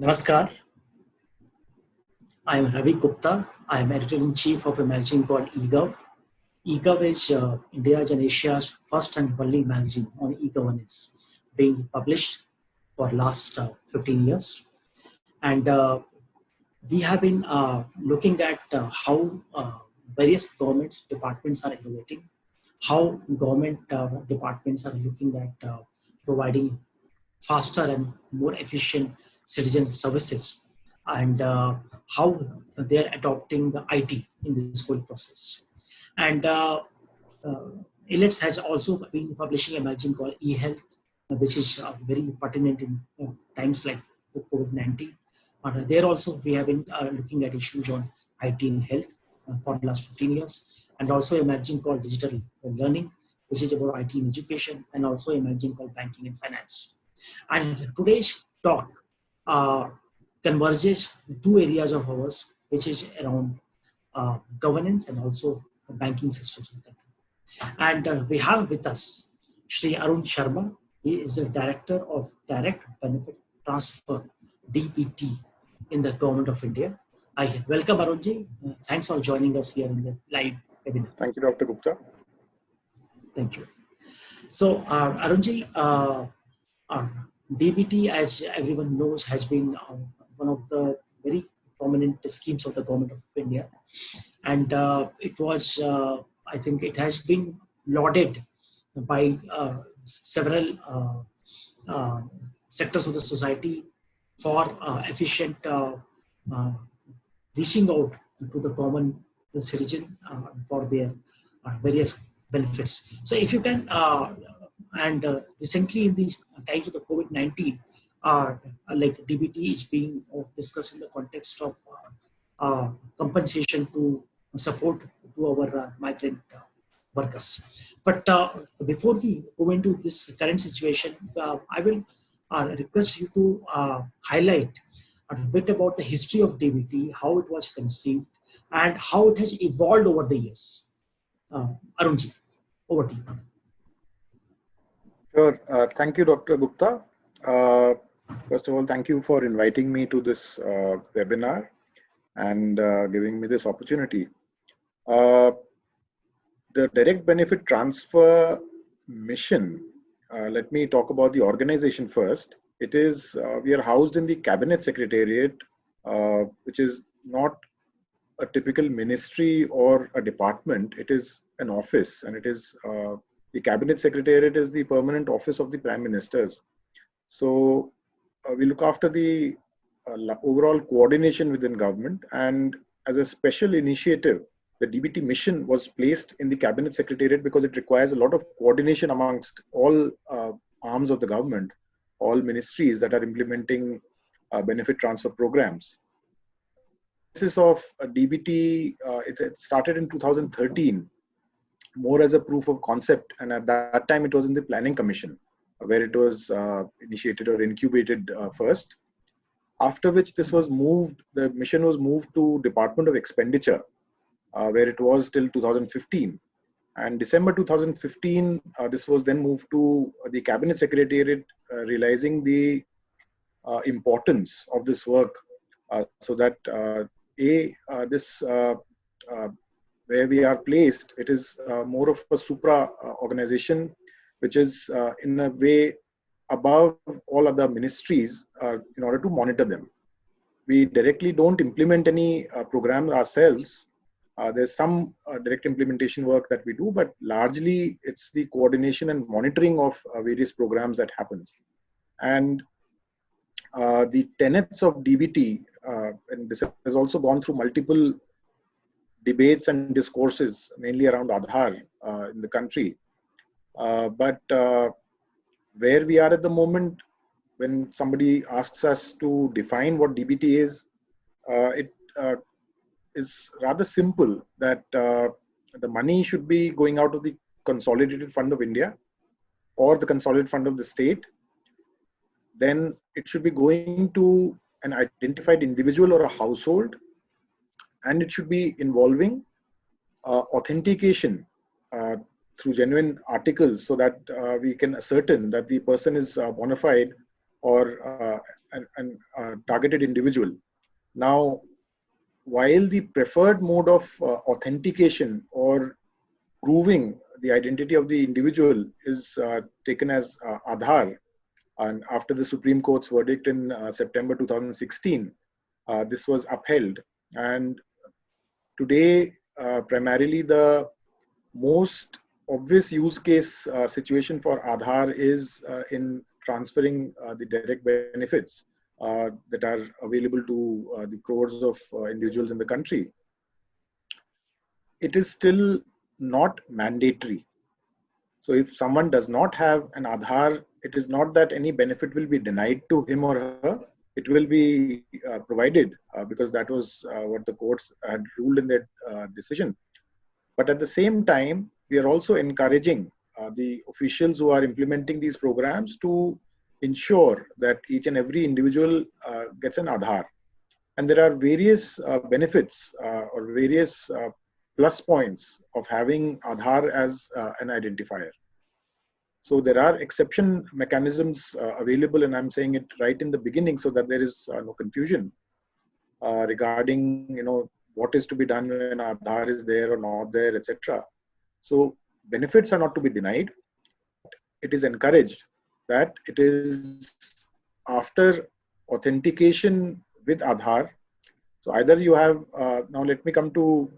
Namaskar. I am Ravi Gupta. I am editor-in-chief of a magazine called eGov. eGov is India's and Asia's first and only magazine on e-governance, being published for last 15 years. And we have been looking at how various government departments are innovating, how government departments are looking at providing faster and more efficient citizen services, and how they're adopting the IT in this whole process. And uh, ILETS has also been publishing a magazine called eHealth, which is very pertinent in times like COVID-19. But there also we have been looking at issues on IT and health for the last 15 years, and also a magazine called Digital Learning, which is about IT and education, and also a magazine called Banking and Finance. And today's talk uh, converges two areas of ours, which is around governance and also banking systems in the country. And we have with us Shri Arun Sharma. He is the Director of Direct Benefit Transfer, DBT, in the Government of India. I welcome Arunji. Thanks for joining us here in the live webinar. Thank you, Dr. Gupta. Thank you. So, Arunji, DBT, as everyone knows, has been one of the very prominent schemes of the Government of India. And it was, I think it has been lauded by several sectors of the society for efficient reaching out to the common citizen for their various benefits. So if you can, and recently in the times of the COVID-19, like DBT is being discussed in the context of compensation to support to our migrant workers. But before we go into this current situation, I will request you to highlight a bit about the history of DBT, how it was conceived, and how it has evolved over the years. Arunji, over to you. Sure. Thank you, Dr. Gupta. First of all, thank you for inviting me to this webinar and giving me this opportunity. The direct benefit transfer mission, let me talk about the organization first. It is, we are housed in the Cabinet Secretariat, which is not a typical ministry or a department. It is an office, and it is the Cabinet Secretariat is the permanent office of the Prime Ministers. So we look after the overall coordination within government, and as a special initiative, the DBT mission was placed in the Cabinet Secretariat because it requires a lot of coordination amongst all arms of the government, all ministries that are implementing benefit transfer programs. This of DBT, it started in 2013, more as a proof of concept, and at that time it was in the Planning Commission where it was initiated or incubated first. After which this was moved, the mission was moved to Department of Expenditure, where it was till 2015. And December 2015, this was then moved to the Cabinet Secretariat, realizing the importance of this work, so that where we are placed, it is more of a supra organization, which is in a way above all other ministries in order to monitor them. We directly don't implement any program ourselves. There's some direct implementation work that we do, but largely it's the coordination and monitoring of various programs that happens. And the tenets of DBT, and this has also gone through multiple debates and discourses, mainly around Aadhaar in the country. But where we are at the moment, when somebody asks us to define what DBT is, it is rather simple, that the money should be going out of the Consolidated Fund of India or the Consolidated Fund of the state. Then it should be going to an identified individual or a household, and it should be involving authentication through genuine articles, so that we can ascertain that the person is bona fide or a targeted individual. Now, while the preferred mode of authentication or proving the identity of the individual is taken as Aadhaar, and after the Supreme Court's verdict in September 2016, this was upheld. And today, primarily the most obvious use case situation for Aadhaar is in transferring the direct benefits that are available to the crores of individuals in the country. It is still not mandatory. So if someone does not have an Aadhaar, it is not that any benefit will be denied to him or her. It will be provided because that was what the courts had ruled in their decision. But at the same time, we are also encouraging the officials who are implementing these programs to ensure that each and every individual gets an Aadhaar. And there are various benefits or various plus points of having Aadhaar as an identifier. So there are exception mechanisms available, and I'm saying it right in the beginning so that there is no confusion regarding, what is to be done when Aadhaar is there or not there, etc. So benefits are not to be denied. It is encouraged that it is after authentication with Aadhaar. So either you have, now let me come to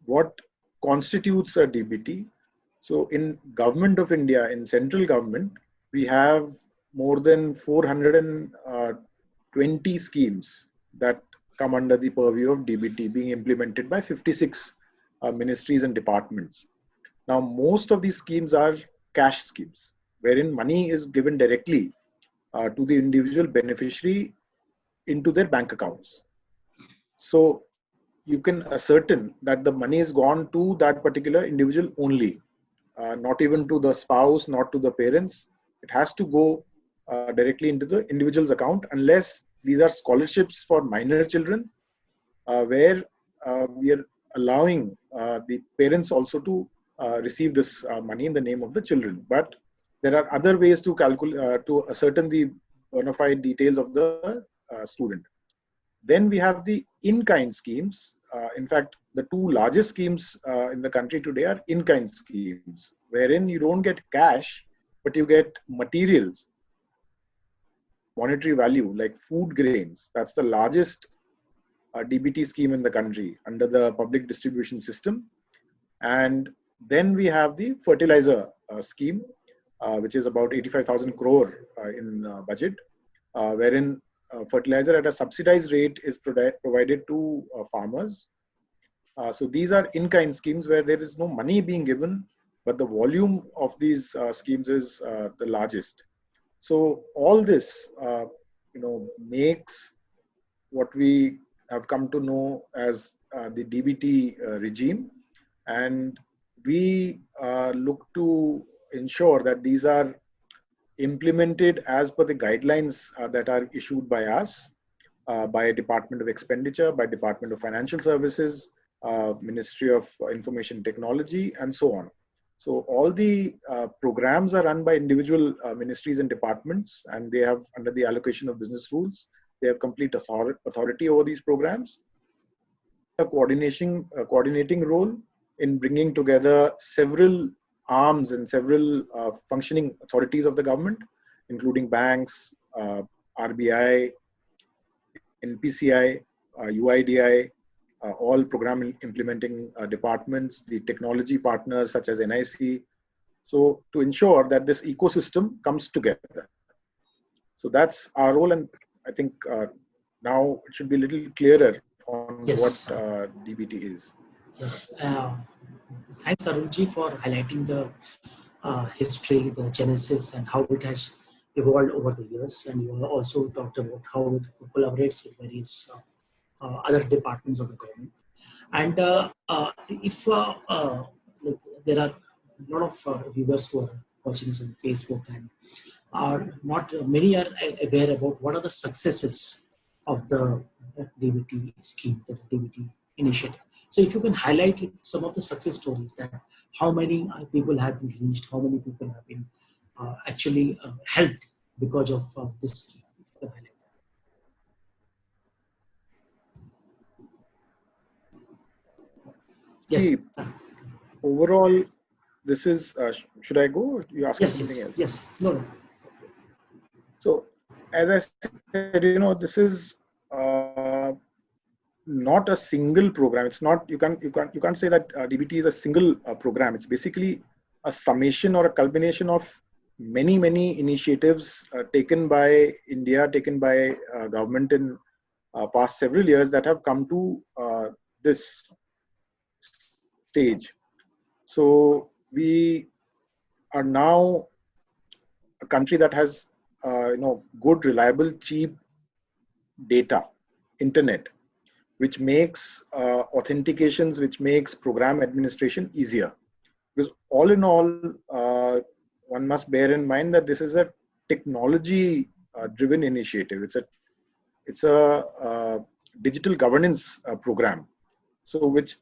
what constitutes a DBT. So in Government of India, in central government, we have more than 420 schemes that come under the purview of DBT being implemented by 56 ministries and departments. Now, most of these schemes are cash schemes, wherein money is given directly to the individual beneficiary into their bank accounts. So you can ascertain that the money is gone to that particular individual only, not even to the spouse, not to the parents. It has to go directly into the individual's account, unless these are scholarships for minor children, where we are allowing the parents also to receive this money in the name of the children. But there are other ways to calculate, to ascertain the bona fide details of the student. Then we have the in-kind schemes. In fact, the two largest schemes in the country today are in-kind schemes, wherein you don't get cash, but you get materials, monetary value, like food grains. That's the largest DBT scheme in the country under the public distribution system. And then we have the fertilizer scheme, which is about 85,000 crore in budget, wherein fertilizer at a subsidized rate is provided to farmers. So these are in-kind schemes where there is no money being given, but the volume of these schemes is the largest. So all this, makes what we have come to know as the DBT regime, and we look to ensure that these are implemented as per the guidelines that are issued by us, by Department of Expenditure, by Department of Financial Services, Ministry of Information Technology, and so on. So all the programs are run by individual ministries and departments, and they have, under the allocation of business rules, they have complete authority over these programs. A coordinating role in bringing together several arms and several functioning authorities of the government, including banks, RBI, NPCI, UIDI, all program implementing departments, the technology partners such as NIC. So to ensure that this ecosystem comes together. So that's our role, and I think now it should be a little clearer on what DBT is. Yes. Thanks, Arunji, for highlighting the history, the genesis, and how it has evolved over the years. And you also talked about how it collaborates with various other departments of the government. And if like there are a lot of viewers who are watching this on Facebook, and are not many are aware about what are the successes of the DBT scheme, the DBT initiative. So if you can highlight some of the success stories, that how many people have been reached, how many people have been actually helped because of this scheme. Yes. See, overall, this is, should I go? You asking Yes, something yes, else? yes. No. So, as I said, this is not a single program. It's not, you can't say that DBT is a single program. It's basically a summation or a culmination of many initiatives taken by India, taken by government in past several years that have come to this stage. So we are now a country that has good, reliable, cheap data, internet, which makes authentications, which makes program administration easier. Because all in all, one must bear in mind that this is a technology driven initiative. It's a digital governance program. So which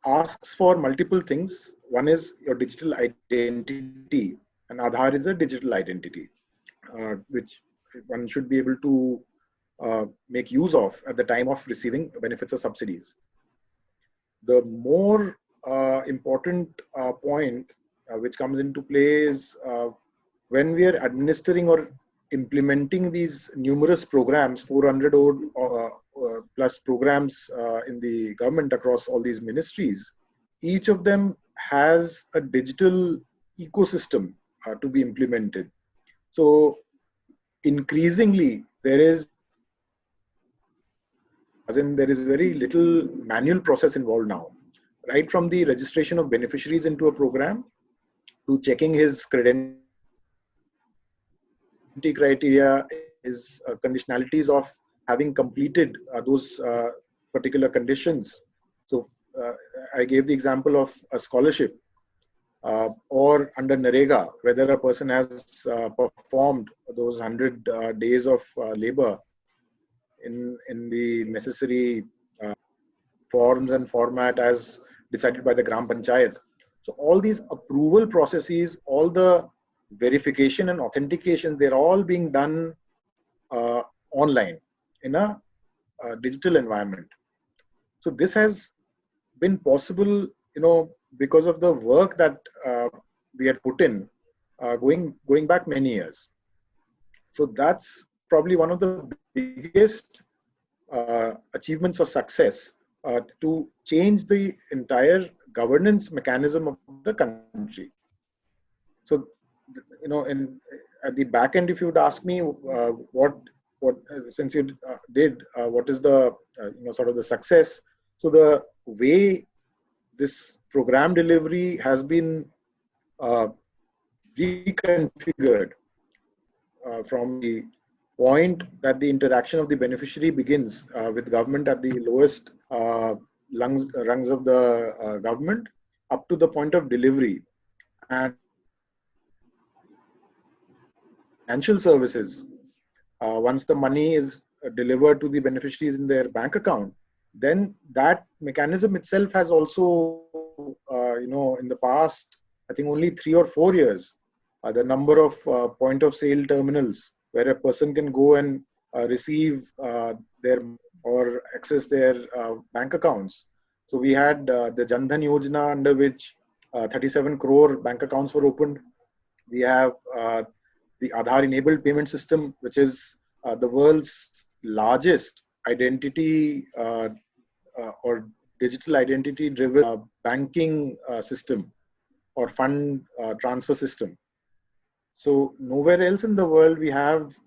asks for multiple things. One is your digital identity, and Aadhaar is a digital identity, which one should be able to make use of at the time of receiving benefits or subsidies. The more important point which comes into play is when we are administering or implementing these numerous programs, 400 plus programs in the government across all these ministries, each of them has a digital ecosystem to be implemented. So increasingly, there is very little manual process involved now, right from the registration of beneficiaries into a program to checking his credentials criteria, is conditionalities of having completed those particular conditions. So I gave the example of a scholarship or under NREGA, whether a person has performed those 100 days of labor in the necessary forms and format as decided by the Gram Panchayat. So all these approval processes, all the verification and authentication, they're all being done online in a digital environment. So this has been possible, because of the work that we had put in going back many years. So that's probably one of the biggest achievements or success to change the entire governance mechanism of the country. So, at the back end, if you would ask me what since you did, what is the sort of the success? So the way this program delivery has been reconfigured from the point that the interaction of the beneficiary begins with government at the lowest rungs of the government up to the point of delivery, and financial services, once the money is delivered to the beneficiaries in their bank account, then that mechanism itself has also, in the past, I think only 3 or 4 years, the number of point of sale terminals where a person can go and receive their or access their bank accounts. So we had the Jan Dhan Yojana, under which 37 crore bank accounts were opened. We have the Aadhaar enabled payment system, which is the world's largest identity or digital identity driven banking system or fund transfer system. So nowhere else in the world we have,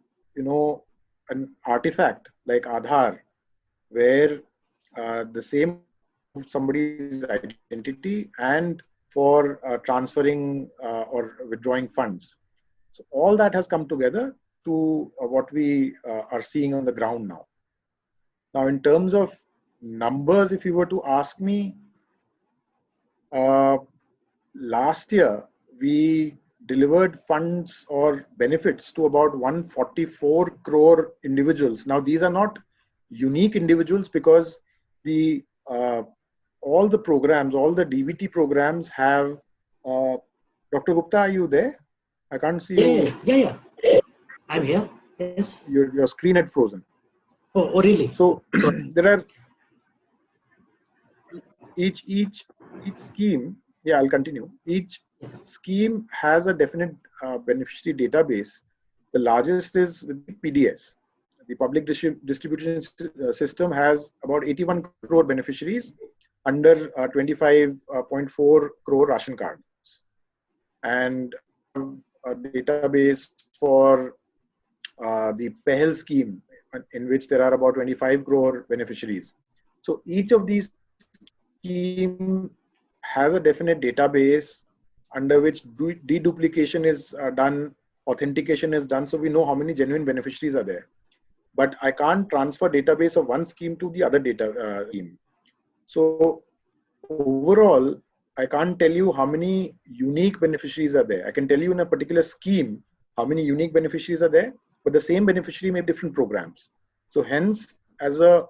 an artifact like Aadhaar, where the same somebody's identity and for transferring or withdrawing funds. So all that has come together to what we are seeing on the ground now. Now, in terms of numbers, if you were to ask me, last year we delivered funds or benefits to about 144 crore individuals. Now, these are not unique individuals because the all the programs, all the DBT programs have. Dr. Gupta, are you there? I can't see you. Yeah. I'm here. Yes. Your screen had frozen. Oh, really? So Sorry. there are each scheme. Yeah, I'll continue. Each scheme has a definite beneficiary database. The largest is with PDS. The public distribution system has about 81 crore beneficiaries under 25.4 crore ration cards, and a database for the PEHL scheme, in which there are about 25 crore beneficiaries. So each of these schemes has a definite database under which deduplication is done, authentication is done, so we know how many genuine beneficiaries are there. But I can't transfer database of one scheme to the other data scheme. So overall, I can't tell you how many unique beneficiaries are there. I can tell you in a particular scheme how many unique beneficiaries are there, but the same beneficiary may have different programs. So hence, as a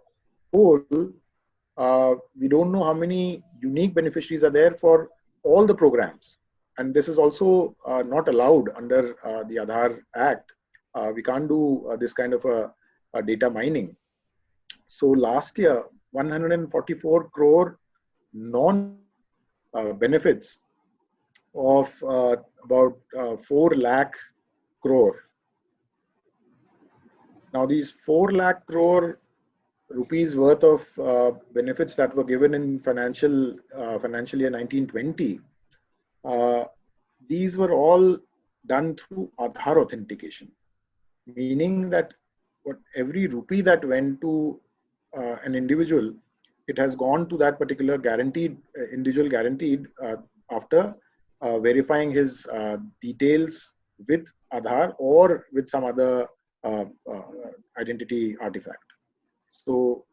whole, we don't know how many unique beneficiaries are there for all the programs. And this is also not allowed under the Aadhaar Act. We can't do this kind of a data mining. So last year, 144 crore non benefits of about 4 lakh crore. Now these 4 lakh crore rupees worth of benefits that were given in financial year 1920, these were all done through Aadhaar authentication, meaning that what every rupee that went to an individual, it has gone to that particular guaranteed individual guaranteed after verifying his details with Aadhaar or with some other identity artifact. So,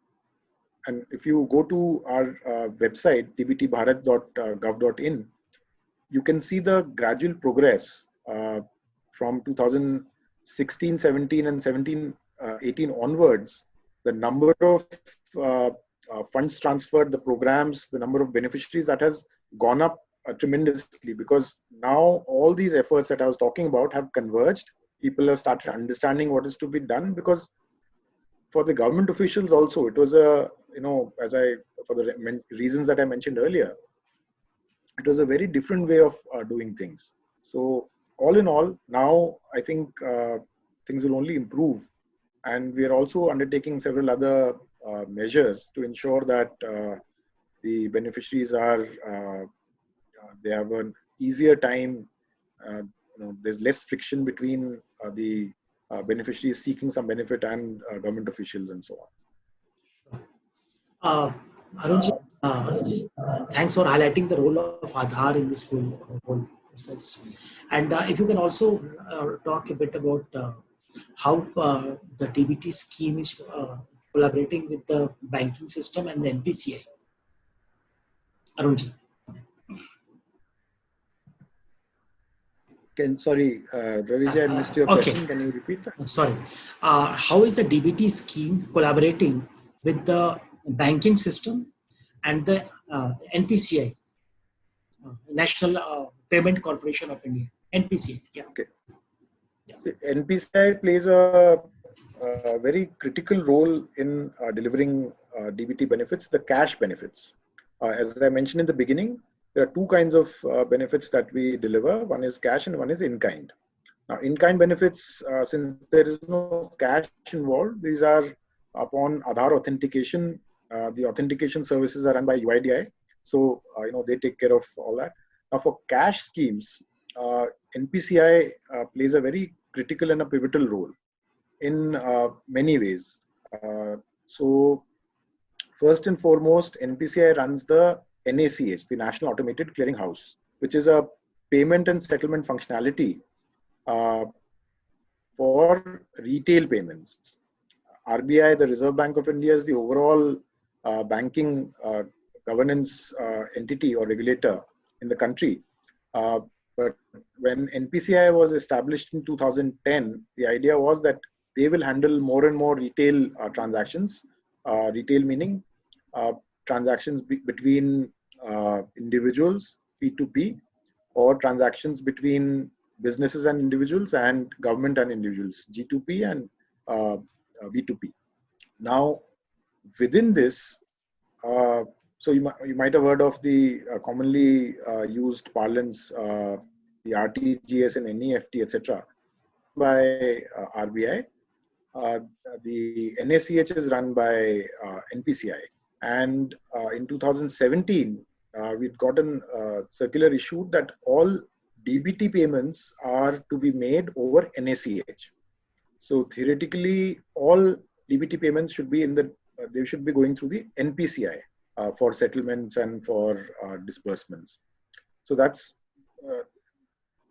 and if you go to our website dbtbharat.gov.in, you can see the gradual progress from 2016, 17, and 17, 18 onwards. The number of funds transferred, the programs, the number of beneficiaries, that has gone up tremendously, because now all these efforts that I was talking about have converged. People have started understanding what is to be done, because for the government officials also, it was a, as for the reasons that I mentioned earlier, it was a very different way of doing things. So all in all, now I think things will only improve, and we are also undertaking several other measures to ensure that the beneficiaries are they have an easier time. There's less friction between the beneficiaries seeking some benefit and government officials and so on. Arunji, thanks for highlighting the role of Aadhaar in this whole process. And if you can also talk a bit about how the DBT scheme is collaborating with the banking system and the NPCI. Arunji. Sorry, Raviji, I missed your question. Can you repeat that? Sorry. How is the DBT scheme collaborating with the banking system and the NPCI, National Payment Corporation of India, NPCI? Yeah. Okay. So NPCI plays a very critical role in delivering DBT benefits, the cash benefits. As I mentioned in the beginning, there are two kinds of benefits that we deliver. One is cash and one is in-kind. Now, in-kind benefits, since there is no cash involved, these are upon Aadhaar authentication. The authentication services are run by UIDAI. So, they take care of all that. Now, for cash schemes, NPCI plays a very critical and a pivotal role in many ways. So, first and foremost, NPCI runs the NACH, the National Automated Clearing House, which is a payment and settlement functionality for retail payments. RBI, the Reserve Bank of India, is the overall banking governance entity or regulator in the country. But when NPCI was established in 2010, the idea was that they will handle more and more retail transactions. Retail meaning transactions between individuals, P2P, or transactions between businesses and individuals and government and individuals, G2P and B2P. Now, within this, so you might have heard of the commonly used parlance, the RTGS and NEFT, etc., by RBI. Uh, the NACH is run by NPCI. And in 2017, we'd gotten a circular issued that all DBT payments are to be made over NACH. So theoretically, all DBT payments should be they should be going through the NPCI for settlements and for disbursements. So that's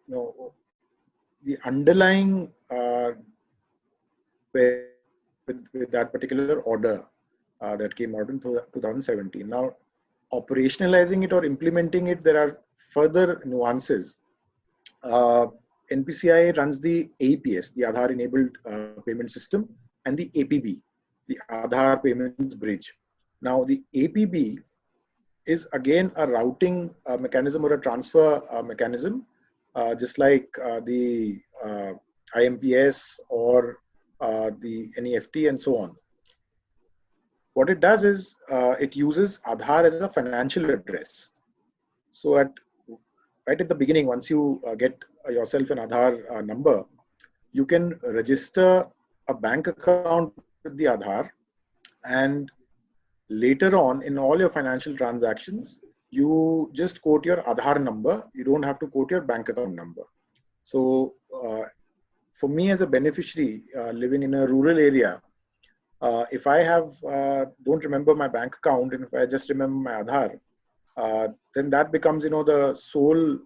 the underlying with that particular order that came out in 2017. Now, operationalizing it or implementing it, there are further nuances. NPCI runs the APS, the Aadhaar Enabled Payment System, and the APB, the Aadhaar Payments Bridge. Now, the APB is again a routing mechanism or a transfer mechanism, just like the IMPS or the NEFT and so on. What it does is it uses Aadhaar as a financial address. So right at the beginning, once you get yourself an Aadhaar number, you can register a bank account with the Aadhaar, and later on in all your financial transactions, you just quote your Aadhaar number. You don't have to quote your bank account number. So for me as a beneficiary living in a rural area, if I don't remember my bank account, and if I just remember my Aadhaar, then that becomes, the sole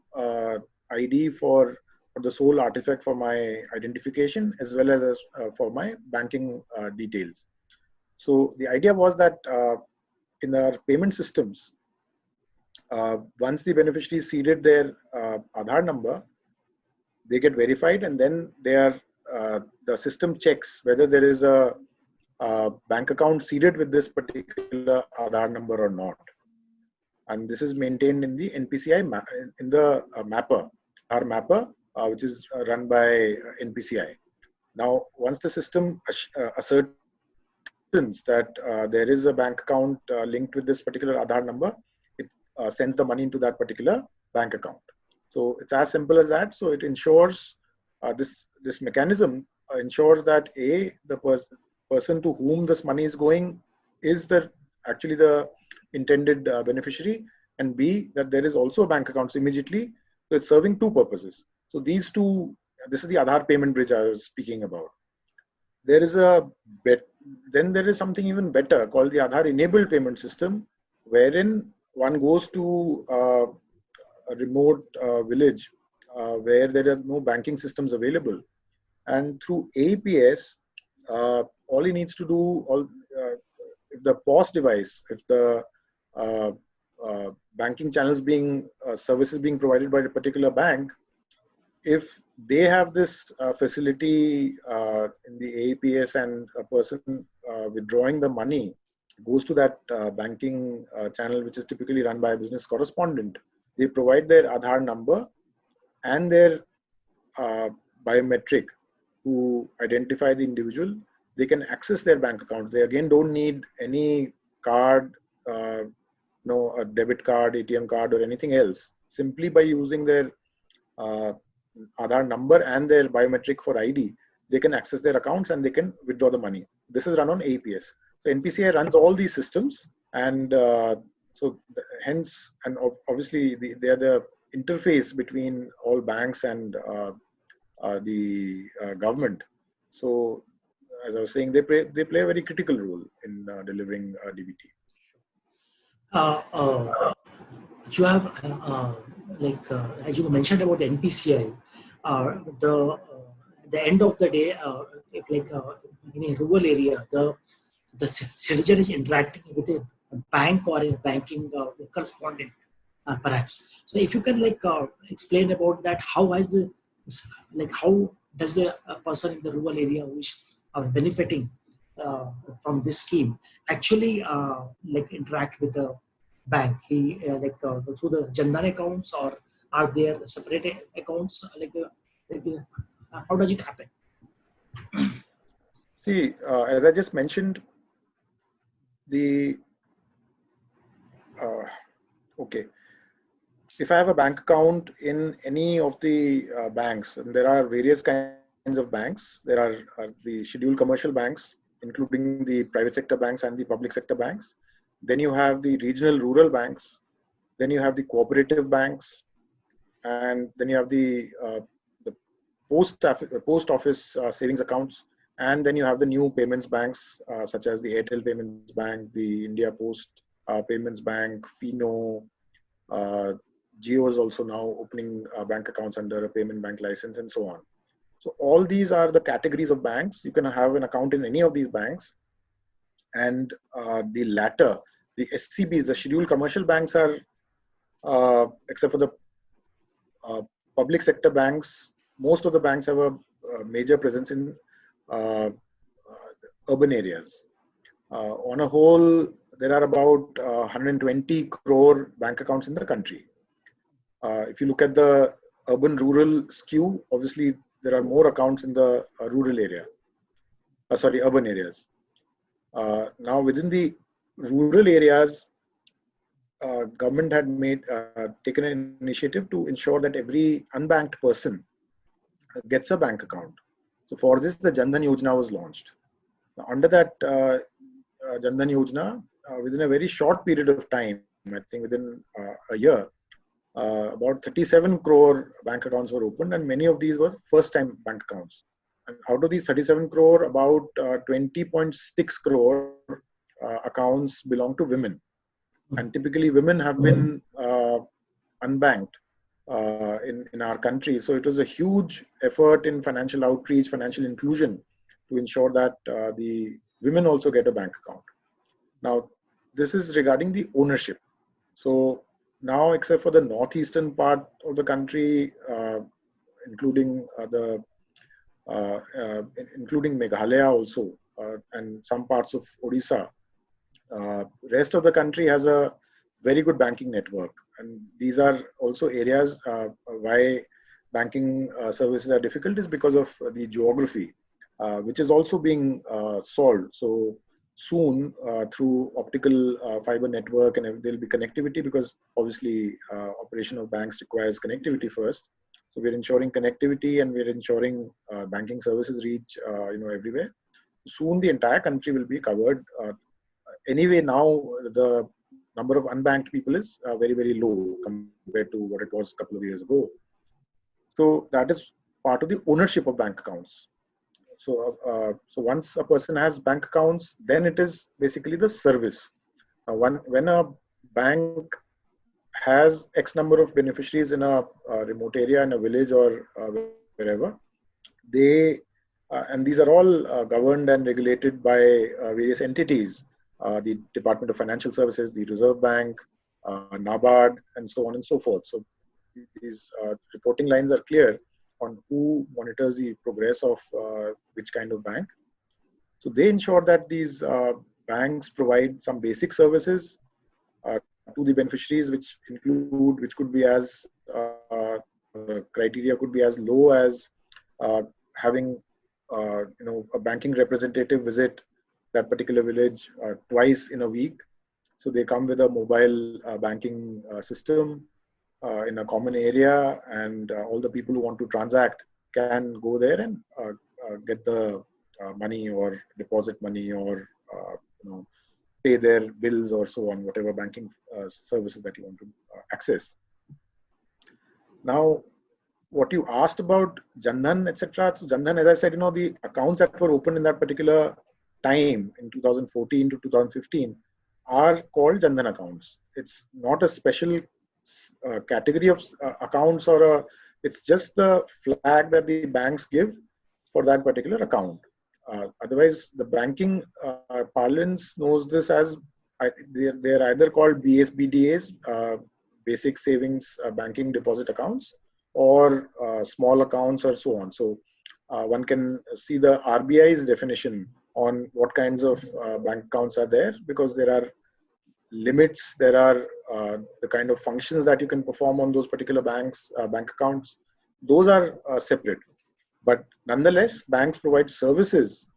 ID or the sole artifact for my identification, as well as for my banking details. So the idea was that in our payment systems, once the beneficiary seeded their Aadhaar number, they get verified, and then the system checks whether there is a bank account seeded with this particular Aadhaar number or not. And this is maintained in the NPCI in the mapper, our mapper, which is run by NPCI. Now, once the system ascertains that there is a bank account linked with this particular Aadhaar number, it sends the money into that particular bank account. So it's as simple as that. So it ensures this mechanism ensures that the person to whom this money is going is actually the intended beneficiary, and B, that there is also a bank account immediately. So it's serving two purposes. So this is the Aadhaar payment bridge I was speaking about. There is then there is something even better called the Aadhaar enabled payment system, wherein one goes to a remote village where there are no banking systems available, and through APS, all he needs to do, if the POS device, if the banking channels services being provided by a particular bank, if they have this facility in the APS, and a person withdrawing the money goes to that banking channel, which is typically run by a business correspondent, they provide their Aadhaar number and their biometric to identify the individual. They can access their bank account. They again don't need any card, a debit card, ATM card, or anything else. Simply by using their Aadhaar number and their biometric for ID, they can access their accounts and they can withdraw the money. This is run on APS. So NPCI runs all these systems, and hence, and obviously they are the interface between all banks and the government. So as I was saying, they play a very critical role in delivering DBT. You have as you mentioned about the NPCI, the end of the day, in a rural area, the citizen is interacting with a bank or a banking correspondent, perhaps. So if you can explain about that, how does the person in the rural area who is benefiting from this scheme actually interact with the bank? He through the Jan Dhan accounts, or are there separate accounts How does it happen? See, as I just mentioned, the okay, if I have a bank account in any of the banks, and there are various kinds of banks. There are the scheduled commercial banks, including the private sector banks and the public sector banks. Then you have the regional rural banks. Then you have the cooperative banks, and then you have the post office savings accounts, and then you have the new payments banks such as the Airtel Payments Bank, the India Post Payments Bank, Fino. Uh, Geo is also now opening bank accounts under a payment bank license, and so on. So all these are the categories of banks. You can have an account in any of these banks, and the latter, the SCBs, the scheduled commercial banks, are except for the uh, public sector banks. Most of the banks have a major presence in uh, urban areas. On a whole, there are about 120 crore bank accounts in the country. If you look at the urban-rural skew, obviously there are more accounts in the urban areas. Now, within the rural areas, government had taken an initiative to ensure that every unbanked person gets a bank account. So for this, the Jan Dhan Yojana was launched. Now, under that Jan Dhan Yojana, within a very short period of time, I think within a year, about 37 crore bank accounts were opened, and many of these were first-time bank accounts. And out of these 37 crore, about 20.6 crore accounts belong to women. And typically, women have been unbanked in our country. So it was a huge effort in financial outreach, financial inclusion, to ensure that the women also get a bank account. Now, this is regarding the ownership. So now, except for the northeastern part of the country, including including Meghalaya also, and some parts of Odisha, rest of the country has a very good banking network, and these are also areas why banking services are difficult is because of the geography, which is also being solved. So soon, through optical fiber network, and there will be connectivity, because obviously operation of banks requires connectivity first. So we're ensuring connectivity, and we're ensuring banking services reach everywhere. Soon the entire country will be covered. Anyway, now the number of unbanked people is very, very low compared to what it was a couple of years ago. So that is part of the ownership of bank accounts. So once a person has bank accounts, then it is basically the service. When a bank has X number of beneficiaries in a remote area, in a village, or wherever, and these are all governed and regulated by various entities. The Department of Financial Services, the Reserve Bank, NABARD, and so on and so forth. So these reporting lines are clear on who monitors the progress of which kind of bank. So they ensure that these banks provide some basic services to the beneficiaries, which could be as criteria could be as low as having a banking representative visit that particular village twice in a week. So they come with a mobile banking system in a common area, and all the people who want to transact can go there and get the money, or deposit money, or pay their bills, or so on, whatever banking services that you want to access. Now, what you asked about Jan Dhan, etc. So Jan Dhan, as I said, the accounts that were opened in that particular time in 2014 to 2015 are called Jan Dhan accounts. It's not a special category of accounts, or it's just the flag that the banks give for that particular account. Otherwise, the banking parlance knows this as they're either called BSBDAs, basic savings banking deposit accounts, or small accounts, or so on. So one can see the RBI's definition on what kinds of bank accounts are there, because there are limits, there are the kind of functions that you can perform on those particular bank accounts. those are separate. But nonetheless, banks provide services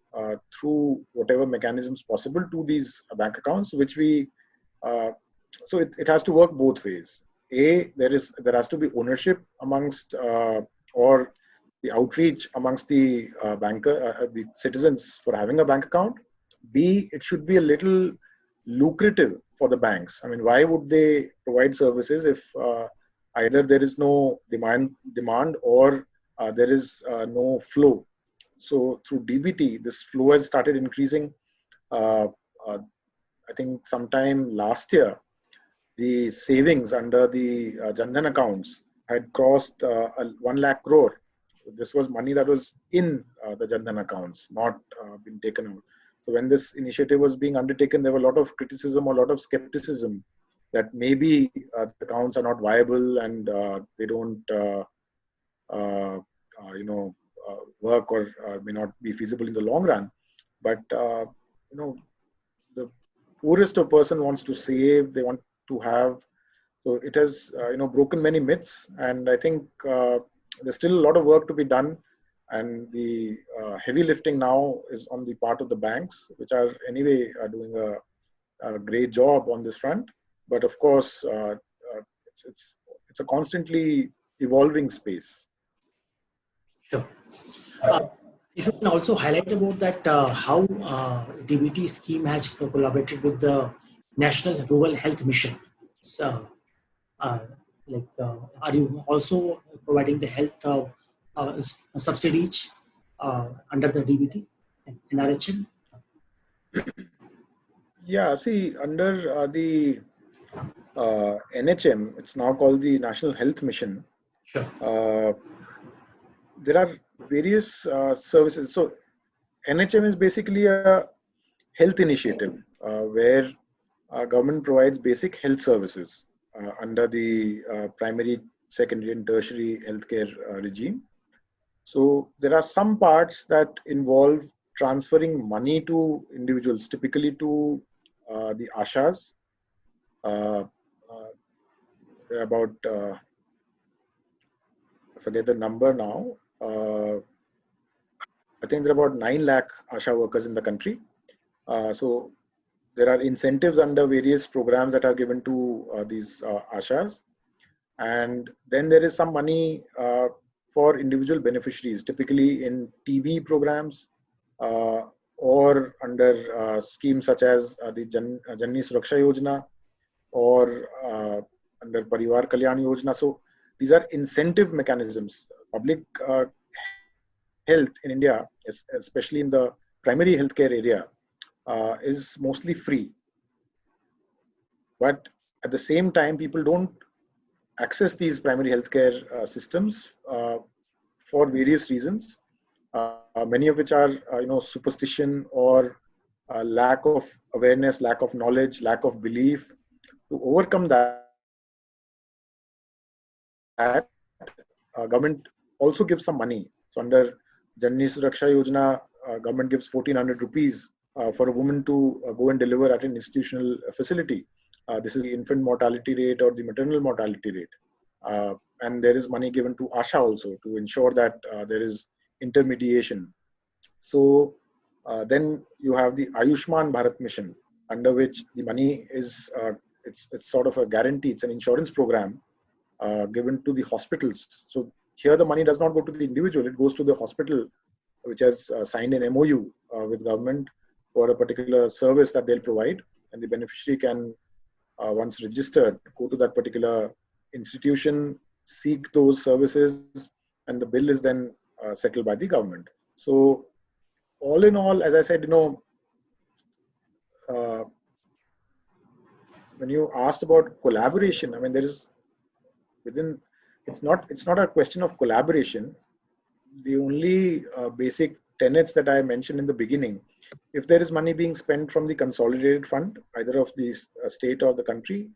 through whatever mechanisms possible to these bank accounts, which we so it has to work both ways. There has to be ownership amongst or the outreach amongst the the citizens for having a bank account. B, it should be a little lucrative for the banks. I mean, why would they provide services if either there is no demand or there is no flow? So through DBT, this flow has started increasing. Uh, uh, I think sometime last year, the savings under the Jan Dhan accounts had crossed 1 lakh crore. This was money that was in the Jan Dhan accounts, not been taken out. So when this initiative was being undertaken, there were a lot of criticism, a lot of skepticism that maybe the accounts are not viable and they don't, you know, work or may not be feasible in the long run. But you know, the poorest of person wants to save. They want to have. So it has, you know, broken many myths, and I think there's still a lot of work to be done. And the heavy lifting now is on the part of the banks, which are anyway doing a great job on this front. But of course, it's a constantly evolving space. Sure. Uh, if you can also highlight about that, how DBT scheme has collaborated with the National Rural Health Mission. So, uh, are you also providing the health subsidies under the DBT and NRHM? Yeah, see, under the NHM, it's now called the National Health Mission. Sure. There are various services. So NHM is basically a health initiative where government provides basic health services under the primary, secondary, and tertiary healthcare regime. So there are some parts that involve transferring money to individuals, typically to the ASHAs. There are about, I forget the number now. I think there are about 9 lakh ASHA workers in the country. So there are incentives under various programs that are given to these ASHAs. And then there is some money for individual beneficiaries, typically in TB programs or under schemes such as the Janani Suraksha Yojana or under Parivar Kalyan Yojana. So these are incentive mechanisms. Public health in India, especially in the primary healthcare area, is mostly free. But at the same time, people don't access these primary healthcare systems for various reasons, many of which are, you know, superstition or lack of awareness, lack of knowledge, lack of belief. To overcome that, government also gives some money. So under Janani Suraksha Yojana, government gives 1400 rupees for a woman to go and deliver at an institutional facility. This is the infant mortality rate or the maternal mortality rate. And there is money given to ASHA also to ensure that there is intermediation. So then you have the Ayushman Bharat Mission, under which the money is, it's sort of a guarantee, it's an insurance program given to the hospitals. So here the money does not go to the individual, it goes to the hospital, which has signed an MOU with government for a particular service that they'll provide. And the beneficiary can, once registered, go to that particular institution, seek those services, and the bill is then settled by the government. So all in all, as I said, you know, when you asked about collaboration, I mean, there is within, it's not a question of collaboration. The only basic tenets that I mentioned in the beginning, if there is money being spent from the consolidated fund, either of the state or the country,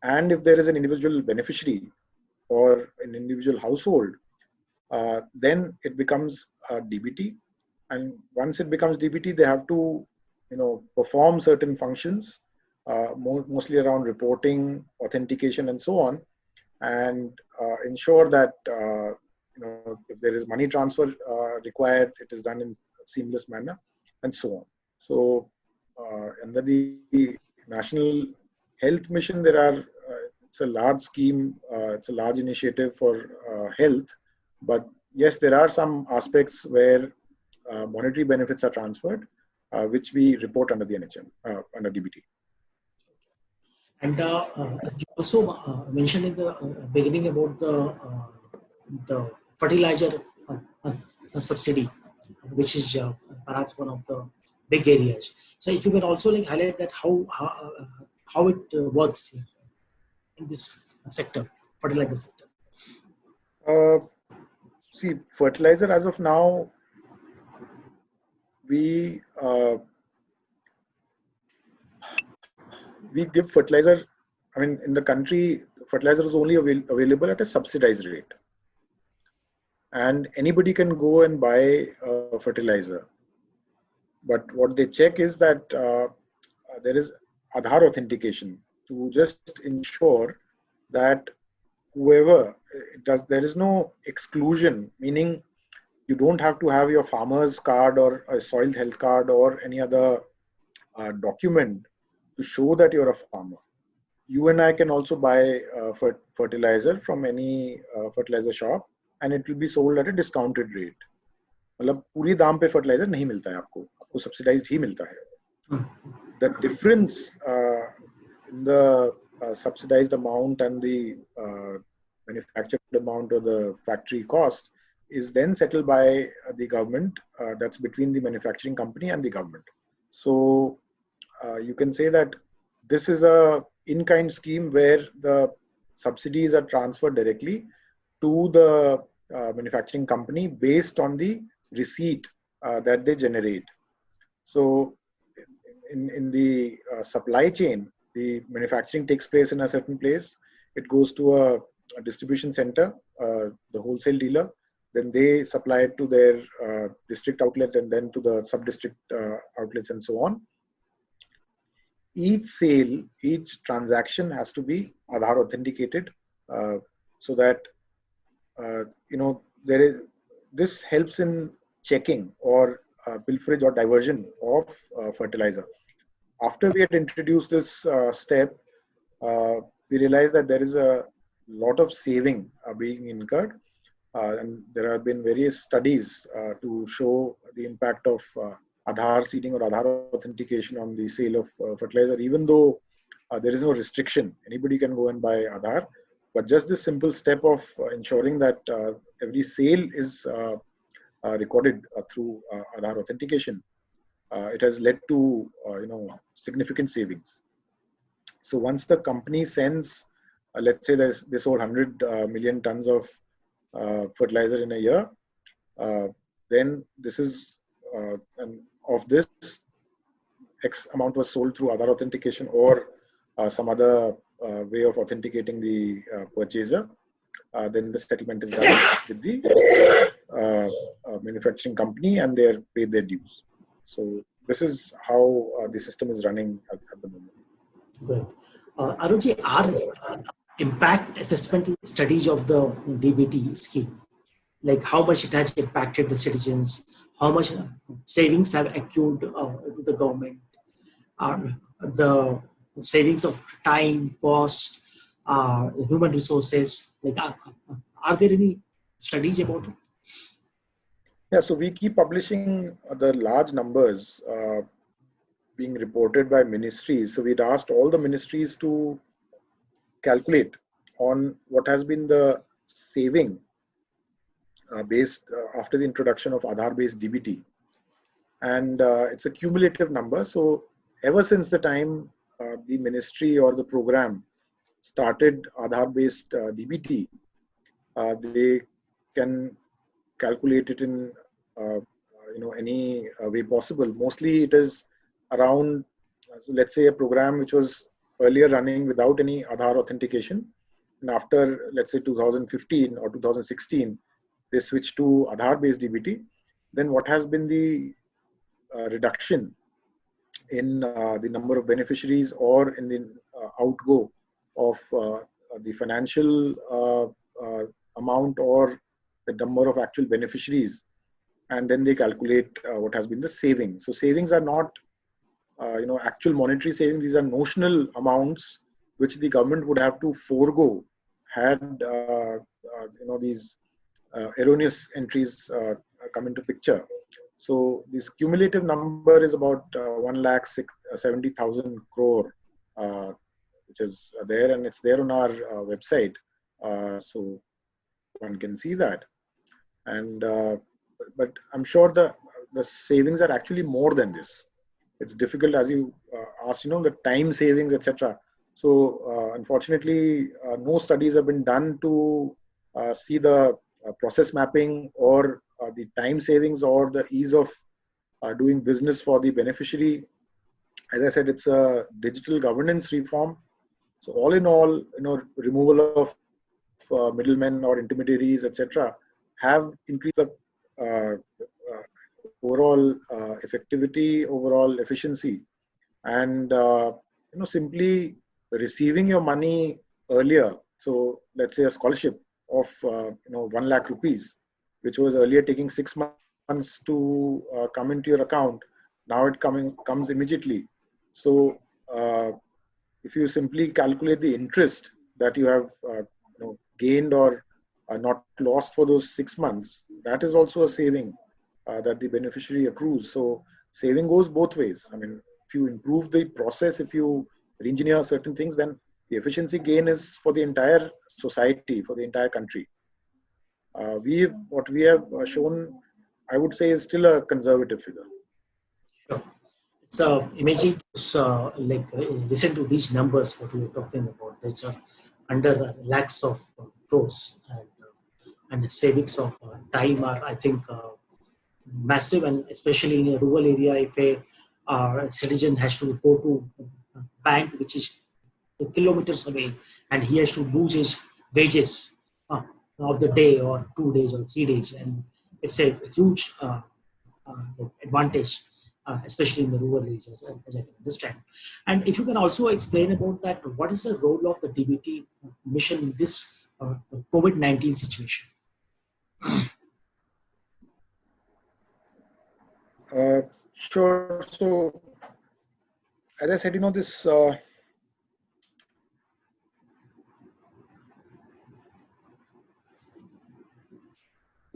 and if there is an individual beneficiary or an individual household, then it becomes DBT. And once it becomes DBT, they have to, you know, perform certain functions, mostly around reporting, authentication, and so on, and ensure that if there is money transfer required, it is done in a seamless manner, and so on. So under the National Health Mission, it's a large scheme, it's a large initiative for health, but yes, there are some aspects where monetary benefits are transferred, which we report under the NHM, under DBT. And you also mentioned in the beginning about the fertilizer subsidy, which is perhaps one of the big areas. So if you can also like highlight that how it works in this sector, fertilizer sector. See, fertilizer as of now, we give fertilizer. I mean, in the country, fertilizer is only available at a subsidized rate, and anybody can go and buy fertilizer. But what they check is that there is Aadhaar authentication to just ensure that whoever does, there is no exclusion, meaning you don't have to have your farmer's card or a soil health card or any other document to show that you're a farmer. You and I can also buy fertilizer from any fertilizer shop, and it will be sold at a discounted rate. मतलब पूरी दाम पे fertilizer नहीं मिलता है आपको subsidized ही मिलता है. The difference in the subsidized amount and the manufactured amount or the factory cost is then settled by the government. That's between the manufacturing company and the government. So you can say that this is a in-kind scheme where the subsidies are transferred directly to the manufacturing company based on the receipt that they generate. So in the supply chain, the manufacturing takes place in a certain place. It goes to a distribution center, the wholesale dealer. Then they supply it to their district outlet and then to the sub-district outlets and so on. Each sale, each transaction has to be Aadhaar authenticated, so that this helps in checking or pilferage or diversion of fertilizer. After we had introduced this step, we realized that there is a lot of saving being incurred, and there have been various studies to show the impact of Aadhaar seeding or Aadhaar authentication on the sale of fertilizer. Even though there is no restriction, anybody can go and buy Aadhaar, but just this simple step of ensuring that every sale is recorded through Aadhaar authentication, it has led to significant savings. So once the company sends, let's say they sold 100 million tons of fertilizer in a year, then this is and of this, X amount was sold through Aadhaar authentication or some other way of authenticating the purchaser. Then the settlement is done with the manufacturing company, and they're paid their dues. So this is how the system is running at the moment. Good. Arunji, are impact assessment studies of the DBT scheme, like how much it has impacted the citizens, how much savings have accrued to the government, the savings of time, cost, human resources, like are there any studies about it? Yeah, so we keep publishing the large numbers being reported by ministries. So we'd asked all the ministries to calculate on what has been the saving based after the introduction of Aadhaar-based DBT. And it's a cumulative number. So ever since the time the ministry or the program started Aadhaar-based DBT, they can calculate it in any way possible. Mostly it is around, let's say, a program which was earlier running without any Aadhaar authentication, and after, let's say, 2015 or 2016, they switched to Aadhaar-based DBT. Then what has been the reduction in the number of beneficiaries or in the outgo of the financial amount or the number of actual beneficiaries, and then they calculate what has been the savings. So savings are not actual monetary savings. These are notional amounts which the government would have to forego had these erroneous entries come into picture. So this cumulative number is about 1,70,000 crore, which is there, and it's there on our website, so one can see that. And but I'm sure the savings are actually more than this. It's difficult, as you asked, the time savings, etc. So unfortunately, no studies have been done to see the process mapping or the time savings or the ease of doing business for the beneficiary. As I said, it's a digital governance reform. So all in all, removal of middlemen or intermediaries, etc., have increased the overall effectivity, overall efficiency, and simply receiving your money earlier. So let's say a scholarship of 1 lakh rupees, which was earlier taking 6 months to come into your account. Now it comes immediately. So if you simply calculate the interest that you have gained or not lost for those 6 months, that is also a saving that the beneficiary accrues. So saving goes both ways. I mean, if you improve the process, if you re-engineer certain things, then the efficiency gain is for the entire society, for the entire country. What we have shown, I would say, is still a conservative figure. Sure. It's imaging listen to these numbers what we were talking about. It's under lakhs of crores, and the savings of time are, I think, massive, and especially in a rural area, if a citizen has to go to a bank which is kilometers away, and he has to lose his wages of the day or 2 days or 3 days, and it's a huge advantage, especially in the rural areas, as I can understand. And if you can also explain about that, what is the role of the DBT mission in this COVID-19 situation? Sure. So, as I said, this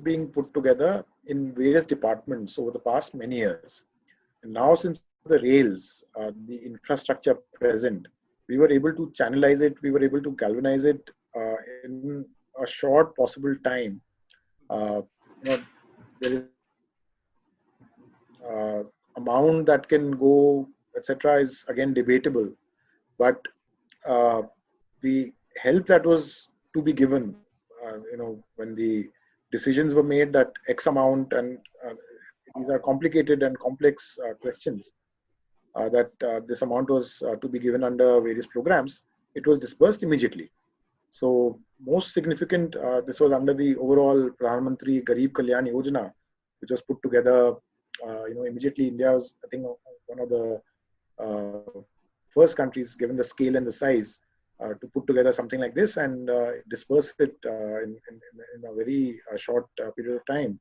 being put together in various departments over the past many years. And now, since the rails, the infrastructure present, we were able to channelize it, we were able to galvanize it in a short possible time. There is amount that can go, etc., is again debatable. But the help that was to be given, when the decisions were made that X amount, and these are complicated and complex questions, that this amount was to be given under various programs, it was disbursed immediately. So most significant, this was under the overall Pradhan Mantri Garib Kalyan Yojana, which was put together, immediately. India was, I think, one of the first countries, given the scale and the size, to put together something like this and disperse it in a very short period of time.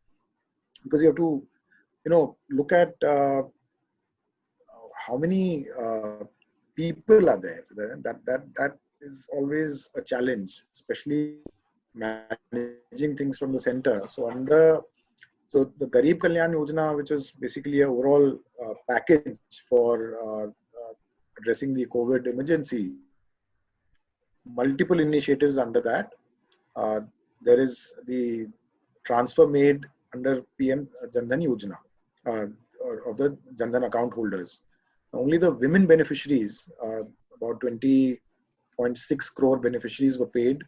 Because you have to, look at how many people are there. That is always a challenge, especially managing things from the center. So the Garib Kalyan Yojana, which is basically an overall package for addressing the COVID emergency, multiple initiatives under that. There is the transfer made under PM Jan Dhan Yojana of the Jan Dhan account holders. Only the women beneficiaries, about 20.6 crore beneficiaries were paid.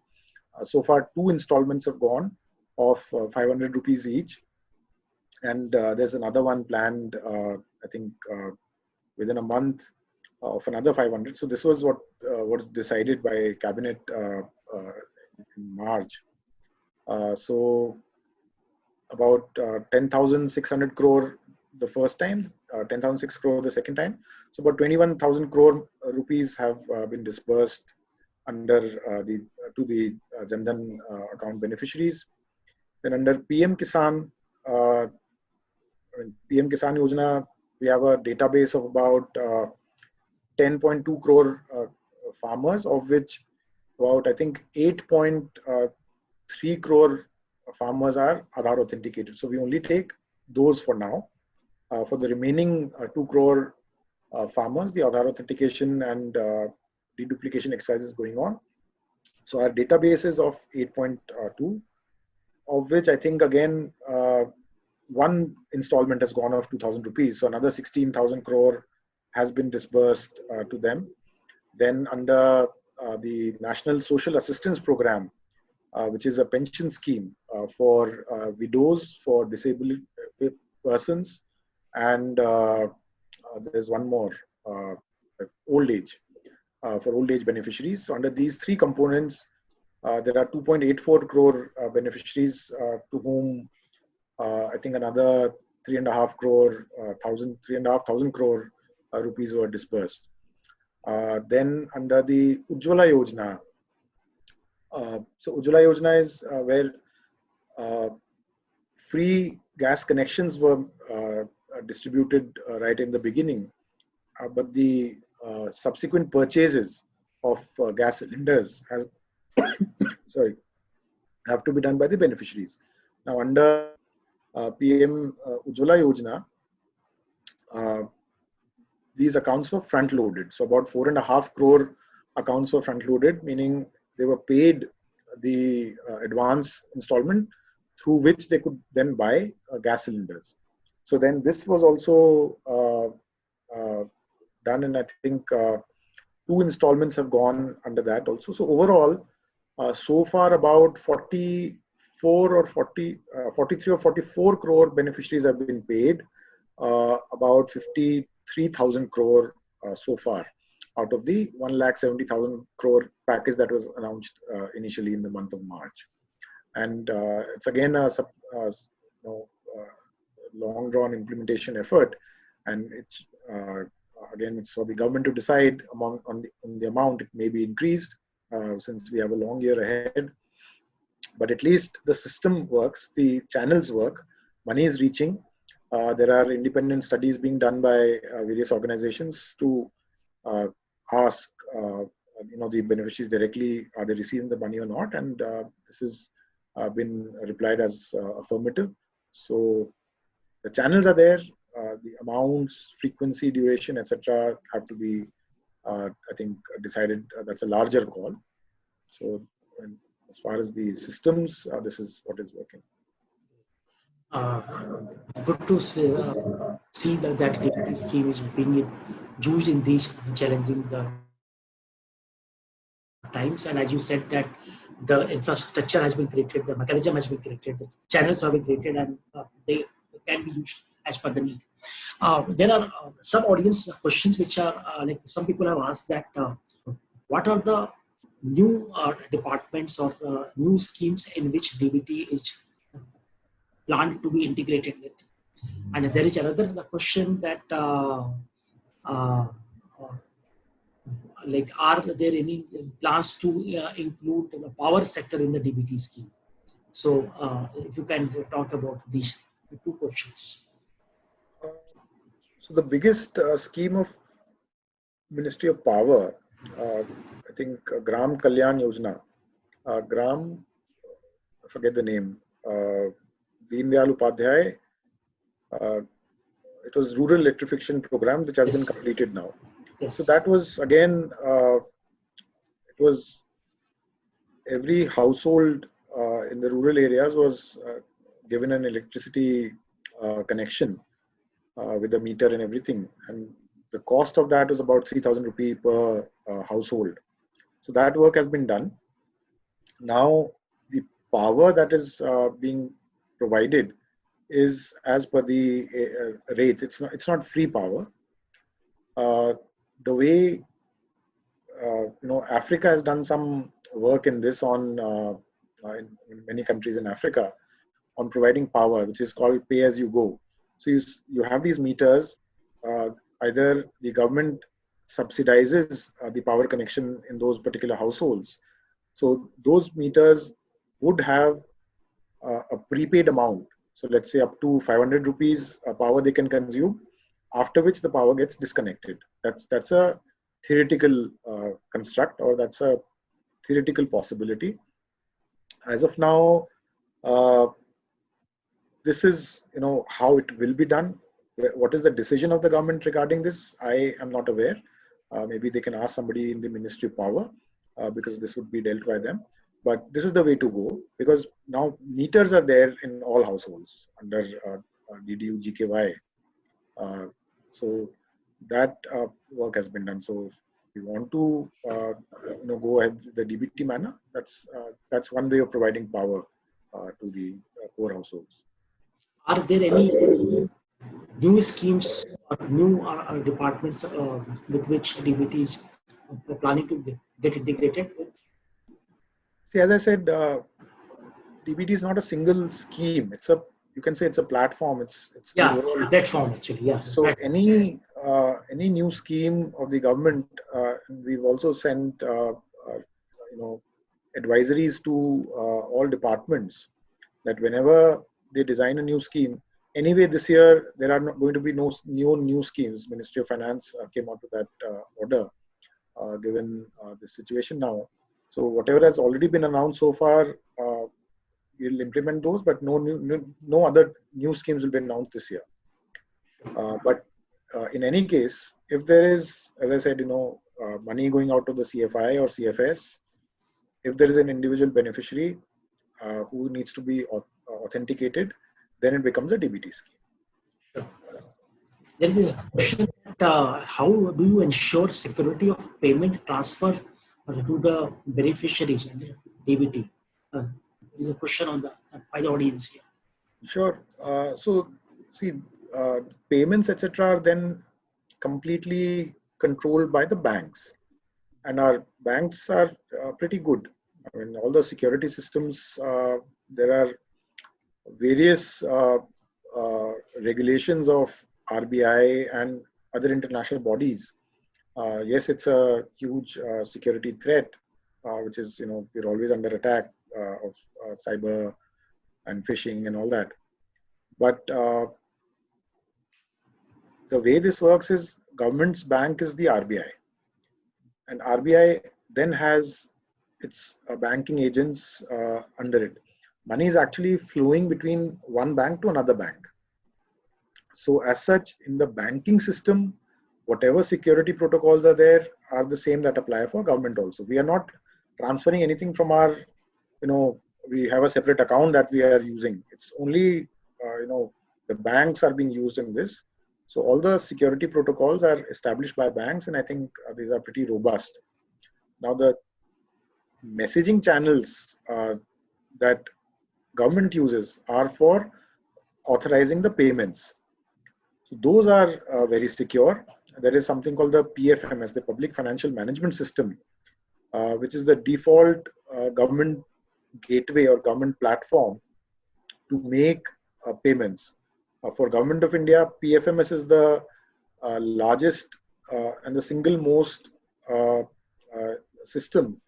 So far, 2 installments have gone of 500 rupees each. And there's another one planned, I think, within a month of another 500. So this was what was decided by Cabinet in March. So about 10,600 crore the first time, 10,006 crore the second time. So about 21,000 crore rupees have been disbursed under to the Jan Dhan account beneficiaries. Then under PM Kisan, PM Kisan Yojana, we have a database of about 10.2 crore farmers, of which about, I think, 8.3 crore farmers are Aadhaar authenticated. So we only take those for now. For the remaining 2 crore farmers, the Aadhaar authentication and deduplication exercise is going on. So our database is of 8.2, of which I think again one installment has gone of 2,000 rupees. So another 16,000 crore has been disbursed to them. Then under the National Social Assistance Program, which is a pension scheme for widows, for disabled persons, and there's one more, old age, for old age beneficiaries. So under these three components, there are 2.84 crore beneficiaries to whom I think another 3.5 crore, 3,500 crore rupees were disbursed. Then under the Ujjwala Yojana, so Ujjwala Yojana is where free gas connections were distributed right in the beginning, but the subsequent purchases of gas cylinders have to be done by the beneficiaries. Now under PM Ujjwala Yojana, these accounts were front loaded. So about 4.5 crore accounts were front loaded, meaning they were paid the advance installment through which they could then buy gas cylinders. So then this was also done, and I think 2 installments have gone under that also. So overall, so far about 43 or 44 crore beneficiaries have been paid, about 53,000 crore so far out of the 1,70,000 crore package that was announced initially in the month of March. And it's again a long drawn implementation effort, and it's again, it's for the government to decide on the amount. It may be increased since we have a long year ahead, but at least the system works, the channels work, money is reaching. There are independent studies being done by various organizations to ask the beneficiaries directly, are they receiving the money or not, and this has been replied as affirmative. So the channels are there, the amounts, frequency, duration, etc. have to be I think decided. That's a larger call. So as far as the systems, this is what is working. Good to see that DBT scheme is being used in these challenging times. And as you said, that the infrastructure has been created, the mechanism has been created, the channels have been created, and they can be used as per the need. There are some audience questions which are like some people have asked that what are the new departments or new schemes in which DBT is planned to be integrated with. And there is another question that like, are there any plans to include the power sector in the DBT scheme? So if you can talk about these 2 questions. So the biggest scheme of Ministry of Power, I think Gram Kalyan Yojana, Gram, I forget the name, Deen Dayal Upadhyay, it was Rural Electrification Program, which has been completed now. Yes. So that was again, it was every household in the rural areas was given an electricity connection with the meter and everything. And the cost of that was about 3,000 rupees per household. So that work has been done. Now the power that is being provided is as per the rates. It's not free power. The way Africa has done some work in this on in many countries in Africa on providing power, which is called pay as you go. So you have these meters. Either the government subsidizes the power connection in those particular households. So those meters would have a prepaid amount. So let's say up to 500 rupees power they can consume, after which the power gets disconnected. That's a theoretical construct, or that's a theoretical possibility. As of now, uh, this is how it will be done. What is the decision of the government regarding this? I am not aware. Maybe they can ask somebody in the Ministry of Power, because this would be dealt by them. But this is the way to go, because now meters are there in all households under DDU GKY. So that work has been done. So if you want to go ahead with the DBT manner, that's one way of providing power to the poor households. Are there any new schemes or new departments with which DBT is planning to get integrated with? See, as I said, DBT is not a single scheme. You can say it's a platform. It's the overall platform actually. Yeah. So any new scheme of the government, we've also sent advisories to all departments that whenever they design a new scheme, anyway this year there are not going to be no new schemes. Ministry of Finance came out with that order given the situation now. So whatever has already been announced so far, we'll implement those, but no other new schemes will be announced this year. But in any case, if there is, as I said, money going out to the CFI or CFS, if there is an individual beneficiary who needs to be authenticated, then it becomes a DBT scheme. Sure. There is a question that how do you ensure security of payment transfer to the beneficiaries and DBT? There is a question by the audience here. Sure. So see, payments, etc., are then completely controlled by the banks, and our banks are pretty good. I mean, all the security systems, there are various regulations of RBI and other international bodies. Yes, it's a huge security threat, which is, we're always under attack of cyber and phishing and all that. But the way this works is government's bank is the RBI, and RBI then has its banking agents under it. Money is actually flowing between one bank to another bank. So as such, in the banking system, whatever security protocols are there are the same that apply for government also. We are not transferring anything from our, we have a separate account that we are using. It's only, the banks are being used in this. So all the security protocols are established by banks, and I think these are pretty robust. Now the messaging channels that government uses are for authorizing the payments. So those are very secure. There is something called the PFMS, the Public Financial Management System, which is the default government gateway or government platform to make payments. For Government of India, PFMS is the largest and the single most system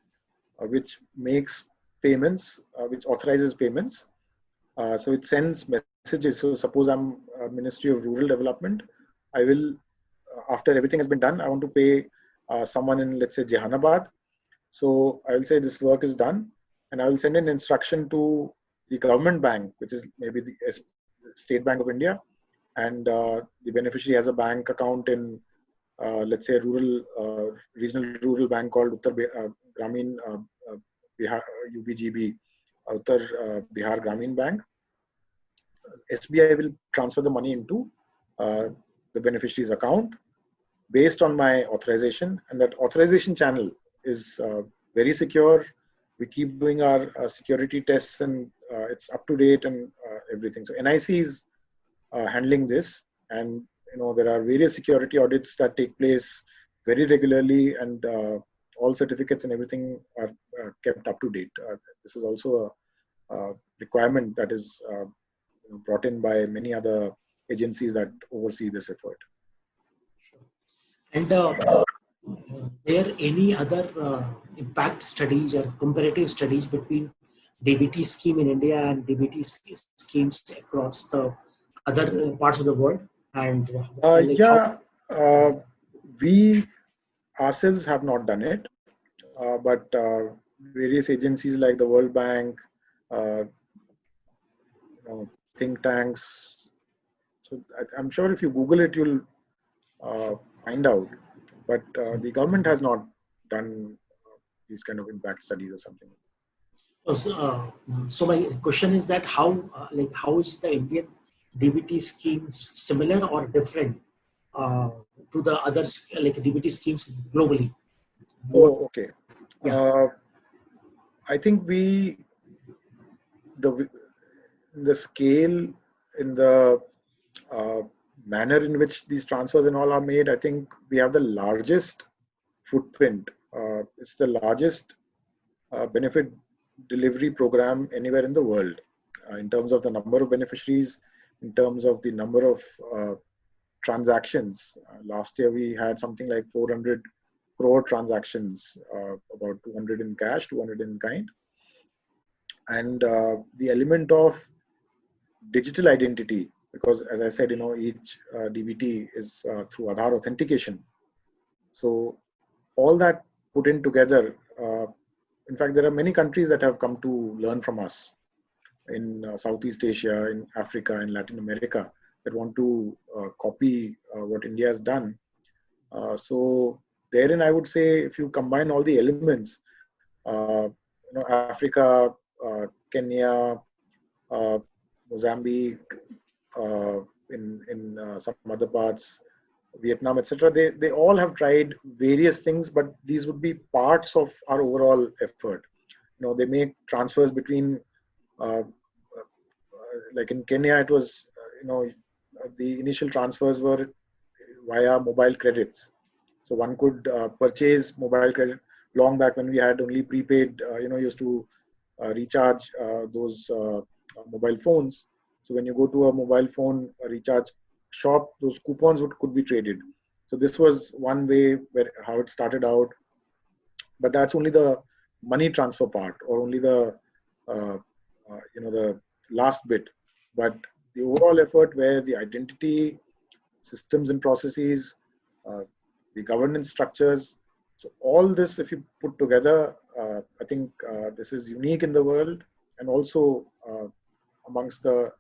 which makes payments, which authorizes payments. So it sends messages. So suppose I'm Ministry of Rural Development, I will, after everything has been done, I want to pay someone in, let's say, Jehanabad. So I will say this work is done, and I will send an instruction to the government bank, which is maybe the State Bank of India, and the beneficiary has a bank account in, let's say, a regional rural bank called Uttar Gramin Bihar, UBGB, Uttar Bihar Gramin Bank. SBI will transfer the money into the beneficiary's account based on my authorization, and that authorization channel is very secure. We keep doing our security tests, and it's up to date and everything. So NIC is handling this, and there are various security audits that take place very regularly, and all certificates and everything are kept up to date. This is also a requirement that is brought in by many other agencies that oversee this effort. And there any other impact studies or comparative studies between DBT scheme in India and DBT schemes across the other parts of the world? And like how? Yeah, we ourselves have not done it, but various agencies like the World Bank, uh, think tanks. So I'm sure if you Google it, you'll find out. But the government has not done these kind of impact studies or something. So my question is that how is the Indian DBT scheme similar or different uh, to the others like DBT schemes globally? What? Oh, okay. Yeah. I think the scale, in the uh, manner in which these transfers and all are made, I think we have the largest footprint. It's the largest benefit delivery program anywhere in the world, in terms of the number of beneficiaries, in terms of the number of transactions. Last year we had something like 400 crore transactions, about 200 in cash, 200 in kind. And the element of digital identity, because as I said, each DBT is through Aadhaar authentication. So all that put in together, in fact, there are many countries that have come to learn from us in Southeast Asia, in Africa, in Latin America, that want to copy what India has done. So therein, I would say, if you combine all the elements, Africa, Kenya, uh, Mozambique, in some other parts, Vietnam, etc. They all have tried various things, but these would be parts of our overall effort. They make transfers between, like in Kenya, it was, the initial transfers were via mobile credits. So one could purchase mobile credit long back when we had only prepaid, used to recharge those mobile phones. So when you go to a mobile phone recharge shop, those coupons could be traded. So this was one way where how it started out, but that's only the money transfer part, or only the the last bit. But the overall effort, where the identity systems and processes, uh, the governance structures, so all this, if you put together, I think this is unique in the world, and also amongst the,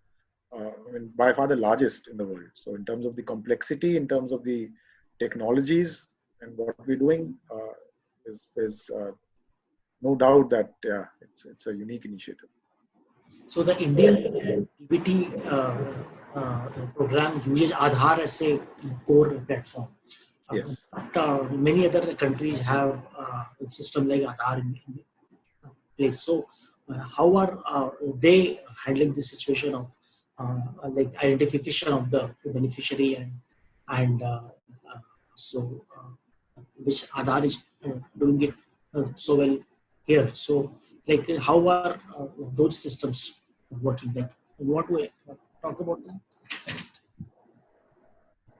by far the largest in the world. So in terms of the complexity, in terms of the technologies and what we're doing, there's no doubt that it's a unique initiative. So the Indian DBT program uses Aadhaar as a core platform. Yes. But many other countries have a system like Aadhaar in place. So how are they handling the situation of like identification of the beneficiary and so which Aadhaar is doing it so well here. So like how are those systems working? Like in what way? Talk about that.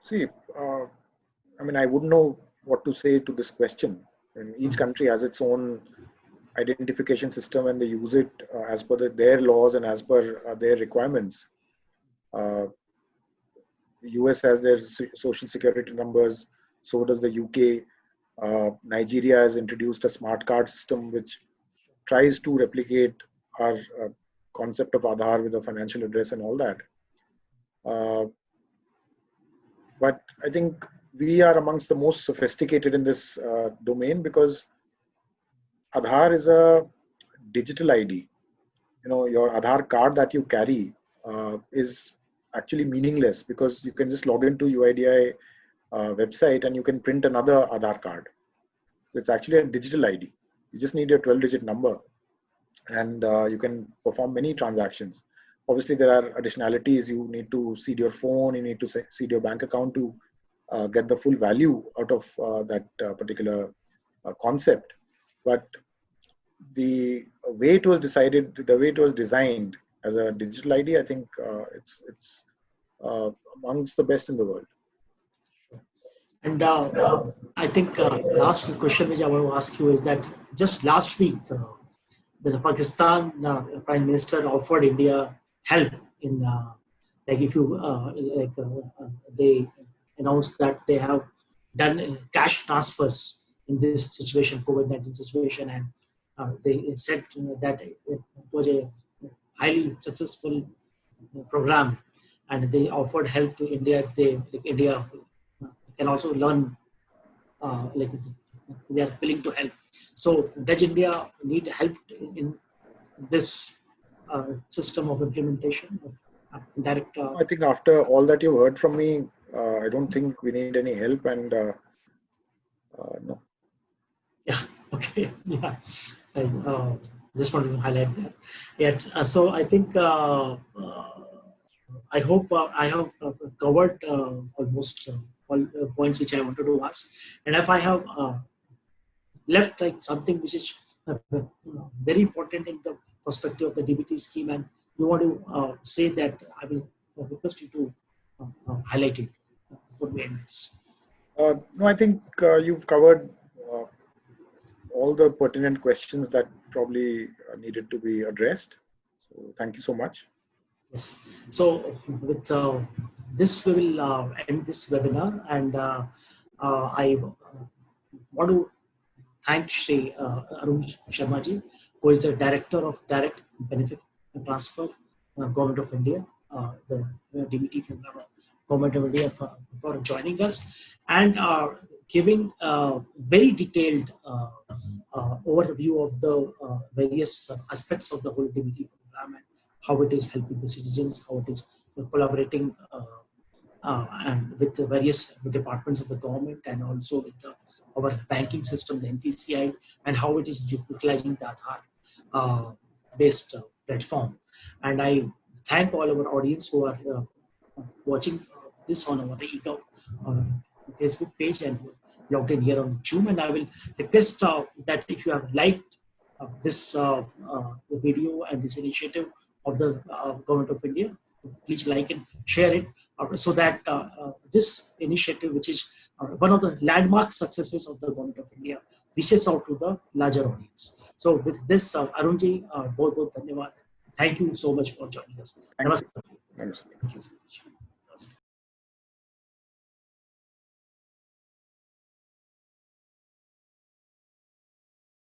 See, I wouldn't know what to say to this question. And each country has its own identification system, and they use it as per their laws and as per their requirements. US has their social security numbers, so does the UK. Nigeria has introduced a smart card system which tries to replicate our concept of Aadhaar with a financial address and all that. But I think we are amongst the most sophisticated in this domain, because Aadhaar is a digital ID. Your Aadhaar card that you carry is actually meaningless, because you can just log into UIDAI website and you can print another Aadhaar card. So it's actually a digital ID. You just need your 12-digit number, and you can perform many transactions. Obviously, there are additionalities. You need to seed your phone, you need to seed your bank account to get the full value out of that particular concept. But the way it was decided, the way it was designed as a digital ID, I think it's amongst the best in the world. And I think last question which I want to ask you is that just last week, the Pakistan Prime Minister offered India help in like if you they announced that they have done cash transfers in this situation, COVID-19 situation, and they said that it was a highly successful program, and they offered help to India. India can also learn like they are willing to help. So does India need help in this system of implementation of direct? I think after all that you've heard from me, I don't think we need any help, and no. Yeah. Okay. Yeah. I just wanted to highlight that. Yeah. So I think I hope I have covered almost all points which I wanted to ask, and if I have left like something which is very important in the perspective of the DBT scheme, and you want to say that, I will request you to highlight it for me in this. No, I think you've covered uh, all the pertinent questions that probably needed to be addressed. So thank you so much. Yes. So with this, we will end this webinar, and I want to thank Shri Arun Sharma ji, who is the Director of Direct Benefit Transfer, Government of India, the DBT program, Government of India, for joining us and giving very detailed overview of the various aspects of the whole DBT program and how it is helping the citizens, how it is collaborating and with the various departments of the government, and also with our banking system, the NPCI, and how it is utilizing the Aadhaar based platform. And I thank all our audience who are watching this on our eGov Facebook page and logged in here on Zoom. And I will request that if you have liked this the video and this initiative of the Government of India, please like and share it so that this initiative, which is one of the landmark successes of the Government of India, reaches out to the larger audience. So with this, Arunji, बहुत बहुत धन्यवाद. Thank you so much for joining us. Thank you. Namaste. Thank you so much.